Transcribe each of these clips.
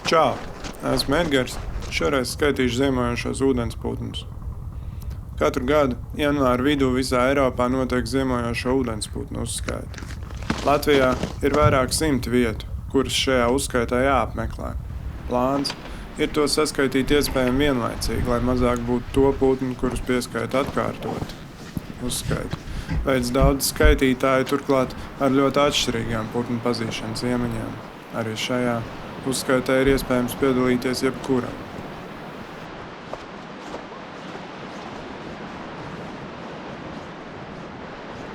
Čau! Esmu Edgars. Šoreiz skaitīšu ziemojošos ūdensputnus. Katru gadu janvāra vidū visā Eiropā notiek ziemojošo ūdensputnu uzskaite. Latvijā ir vairāk 100 vietu, kuras šajā uzskaitē jāapmeklē. Plāns ir to saskaitīt iespējami vienlaicīgi, lai mazāk būtu to putnu, kurus pieskaita atkārtot uzskaiti. Veids daudz skaitītāji turklāt ar ļoti atšķirīgām putnu pazīšanas iemaņām. Arī šajā uzskaitē ir iespējams piedalīties jebkuram.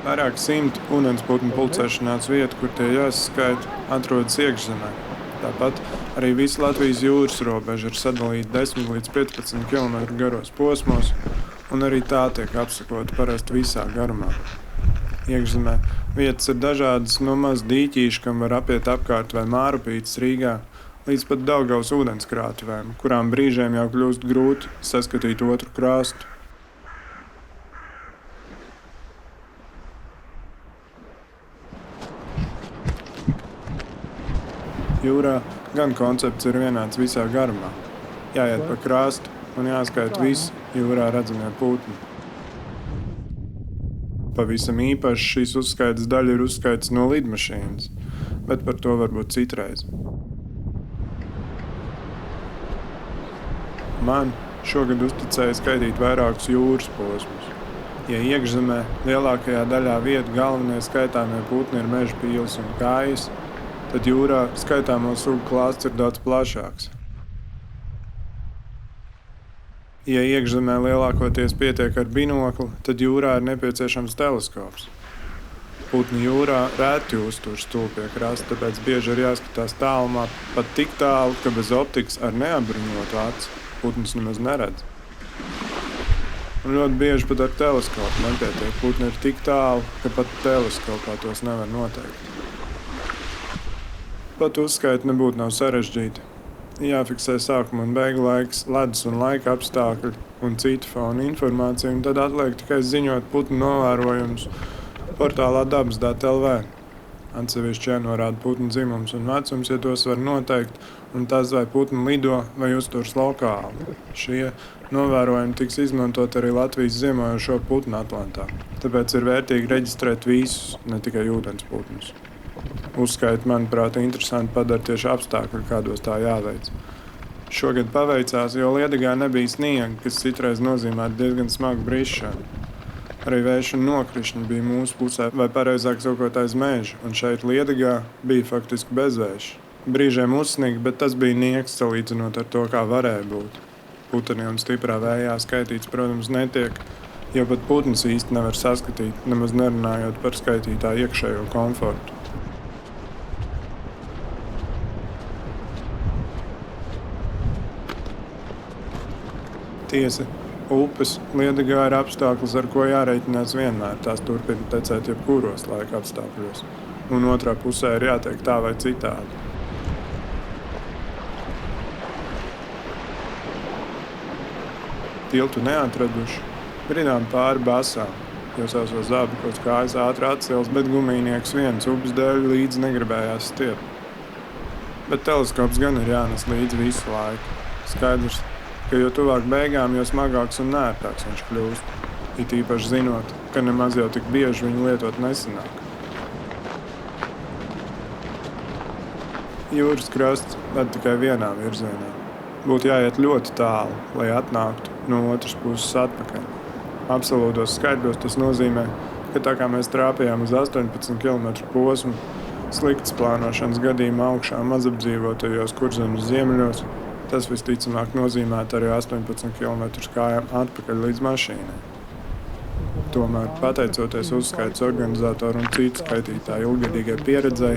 Vairāk 100 ūdensputnu pulcēšanās vietu, kur tie jāsaskaita, atrodas iekšzemē. Tāpat arī visa Latvijas jūras robeža ir sadalīta 10 līdz 15 km garos posmos, un arī tā tiek apsekota parasti visā garumā. Iekšzemē vietas ir dažādas, no maz dīķīšu, kam var apiet apkārt, vai Mārupītes Rīgā, līdz pat Daugavas ūdenskrātuvēm, kurām brīžiem jau kļūst grūti saskatīt otru krāstu. Jūrā gan koncepts ir vienāds visā garumā. Jāiet pa krastu un jāskaita visi jūrā redzamie putni. Pavisam īpaši šīs uzskaites daļa ir uzskaites no lidmašīnas, bet par to varbūt citreiz. Man šogad uzticēja skaitīt vairākus jūras posmus. Ja iekšzemē lielākajā daļā vietu galvenie skaitāmie putni ir meža pīles un kājas, tad jūrā skaitāmo sugu klāsts ir daudz plašāks. Ja iekšzemē lielākoties pietiek ar binokli, tad jūrā ir nepieciešams teleskops. Putni jūrā reti uztur stūri pie krasta, tāpēc bieži ir jāskatās tālumā, pat tik tālu, ka bez optikas ar neapbruņotu aci putnus nemaz neredz. Un ļoti bieži pat ar teleskopu nepietiek. Putni ir tik tālu, ka pat teleskopā tos nevar noteikt. Pat uzskaita nebūtu nav sarežģīta. Jāfiksē sākuma un beigu laiks, ledus un laika apstākļi un cita fauna informācija, un tad atliek tikai ziņot putnu novērojumus portālā dabas.lv. Atsevišķi jānorāda putnu dzimums un vecums, ja tos var noteikt, un tas vai putni lido vai uzturas lokāli. Šie novērojumi tiks izmantot arī Latvijas ziemojošo putnu Atlantā. Tāpēc ir vērtīgi reģistrēt visus, ne tikai ūdensputnus. Uzskaiti, manuprāt, interesanti padara tieši apstākļi, kādos tā jāveic. Šogad paveicās, jo Liedegā nebija sniega, kas citreiz nozīmētu diezgan smagu brišanu. Arī vējš un nokrišņi bija mūsu pusē, vai pareizāk sakot aiz meža, un šeit Liedegā bija faktiski bezvējš. Brīžiem uzsniga, bet tas bija nieks salīdzinot ar to, kā varēja būt. Putenī un stiprā vējā skaitīts, protams, netiek, jo pat putns īsti nevar saskatīt, nemaz nerunājot par skaitītāju iekšējo komfortu. Tiesa, upes Liedegā ir apstākļus, ar ko jārēķinās vienmēr. Tās turpina tecēt jebkuros laika apstākļos. Un otrā pusē ir jātiek tā vai citādi. Tiltu neatraduši, brinām pāri basām, jo sausos zābakos kājas ātri atcels, bet gumijnieks viens upes dēļ līdzi negribējās stiept. Bet teleskops gan ir jānes līdzi visu laiku. Skaidrs, ka jo tuvāk beigām, jo smagāks un nērtāks viņš kļūst. It īpaši zinot, ka nemaz jau tik bieži viņu lietot nesanāk. Jūras krasts ved tikai vienā virzienā. Būtu jāiet ļoti tālu, lai atnāktu no otras puses atpakaļ. Absolūtos skaitļos tas nozīmē, ka tā kā mēs trāpījām uz 18 km posmu, sliktas plānošanas gadījumā augšā mazapdzīvotajos Kurzemes ziemeļos, tas visticamāk nozīmētu arī 18 km kājām atpakaļ līdz mašīnai. Tomēr, pateicoties uzskaites organizatoru un citu skaitītāju ilgadīgai pieredzei,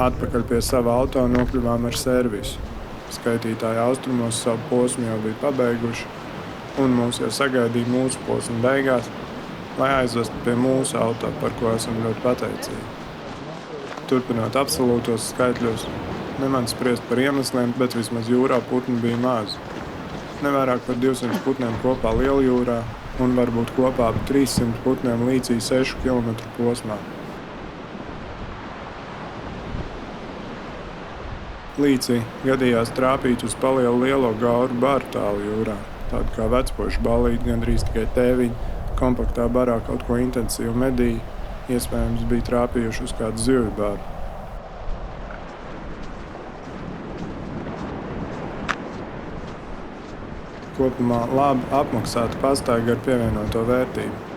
atpakaļ pie sava auto nokļuvām ar servisu. Skaitītāji austrumos savu posmu jau bija pabeiguši, un mūs jau sagaidīja mūsu posmu beigās, lai aizvestu pie mūsu auto, par ko esam ļoti pateicīgi. Turpinot absolūtos skaitļos, neman spriest par iemesliem, bet vismaz jūrā putni bija maz. Nevairāk par 200 putniem kopā Lieljūrā un varbūt kopā ap 300 putniem līdzī 6 km posmā. Līcī gadījās trāpīt uz palielu lielo gauru baru tālu jūrā, tādu kā vecpošu balīti, gandrīz tikai tēviņi, kompaktā barā kaut ko intensīvu medīja, iespējams bija trāpījuši uz kādu zivju baru. Kopumā labi apmaksāta pastaiga ar pievienoto vērtību.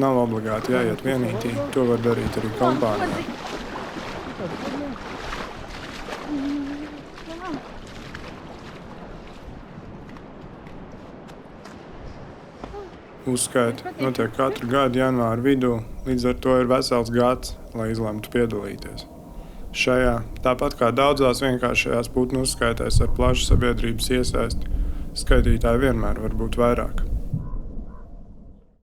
Nav obligāti jāiet vienītī, to var darīt arī kompānijā. Uzskaiti notiek katru gadu janvāra vidū, līdz ar to ir vesels gads, lai izlemtu piedalīties. Šajā, tāpat kā daudzās vienkāršajās putnu uzskaitēs ar plašu sabiedrības iesaisti, skaitītāji vienmēr var būt vairāk.